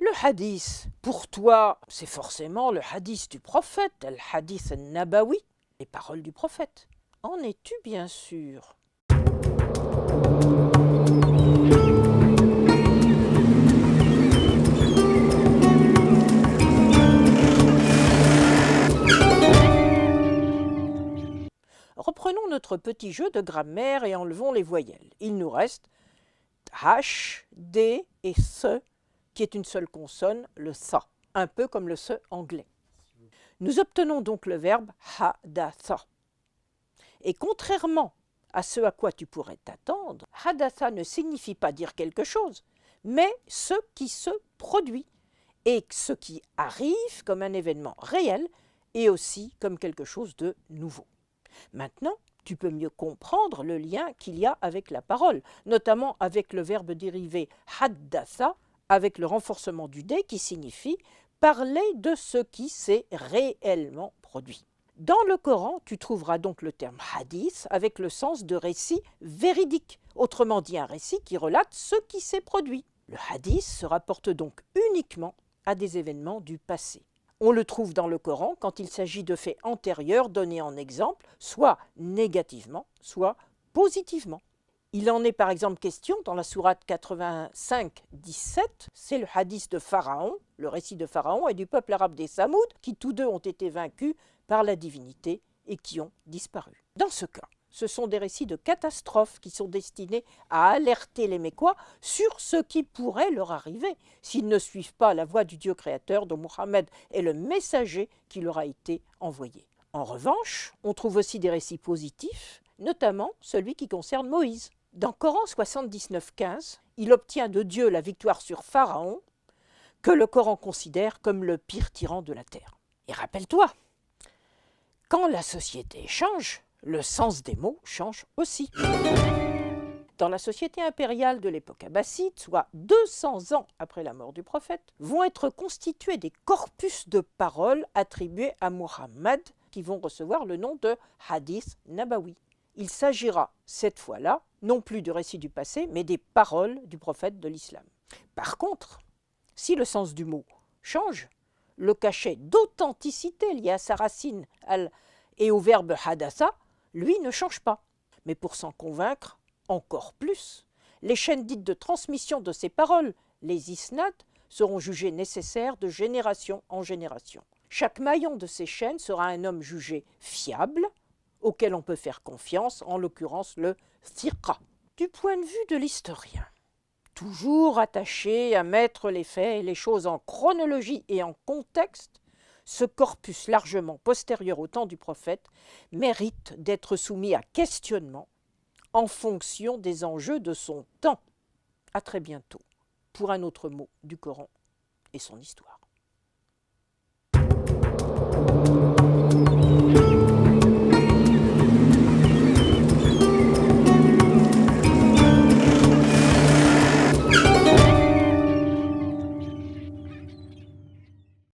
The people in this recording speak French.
Le hadith, pour toi, c'est forcément le hadith du prophète, le hadith nabawi, les paroles du prophète. En es-tu bien sûr? Reprenons notre petit jeu de grammaire et enlevons les voyelles. Il nous reste H, D et SE, qui est une seule consonne, le SA, un peu comme le SE anglais. Nous obtenons donc le verbe hadatha. Et contrairement à ce à quoi tu pourrais t'attendre, hadatha ne signifie pas dire quelque chose, mais ce qui se produit et ce qui arrive comme un événement réel et aussi comme quelque chose de nouveau. Maintenant, tu peux mieux comprendre le lien qu'il y a avec la parole, notamment avec le verbe dérivé haddatha, avec le renforcement du dé qui signifie parler de ce qui s'est réellement produit. Dans le Coran, tu trouveras donc le terme hadith avec le sens de récit véridique, autrement dit un récit qui relate ce qui s'est produit. Le hadith se rapporte donc uniquement à des événements du passé. On le trouve dans le Coran quand il s'agit de faits antérieurs donnés en exemple, soit négativement, soit positivement. Il en est par exemple question dans la sourate 85, 17, c'est le hadith de Pharaon, le récit de Pharaon et du peuple arabe des Samoud, qui tous deux ont été vaincus par la divinité et qui ont disparu. Dans ce cas, ce sont des récits de catastrophes qui sont destinés à alerter les Mécois sur ce qui pourrait leur arriver s'ils ne suivent pas la voie du Dieu créateur dont Mohammed est le messager qui leur a été envoyé. En revanche, on trouve aussi des récits positifs, notamment celui qui concerne Moïse. Dans Coran 79, 15, il obtient de Dieu la victoire sur Pharaon, que le Coran considère comme le pire tyran de la terre. Et rappelle-toi, quand la société change, le sens des mots change aussi. Dans la société impériale de l'époque abbasside, soit 200 ans après la mort du prophète, vont être constitués des corpus de paroles attribués à Muhammad qui vont recevoir le nom de hadith nabawi. Il s'agira cette fois-là non plus de récits du passé, mais des paroles du prophète de l'islam. Par contre, si le sens du mot change, le cachet d'authenticité lié à sa racine et au verbe hadatha, lui, ne change pas. Mais pour s'en convaincre encore plus, les chaînes dites de transmission de ces paroles, les isnad, seront jugées nécessaires de génération en génération. Chaque maillon de ces chaînes sera un homme jugé fiable, auquel on peut faire confiance, en l'occurrence le thiqa. Du point de vue de l'historien, toujours attaché à mettre les faits et les choses en chronologie et en contexte, ce corpus largement postérieur au temps du prophète mérite d'être soumis à questionnement en fonction des enjeux de son temps. À très bientôt pour un autre mot du Coran et son histoire.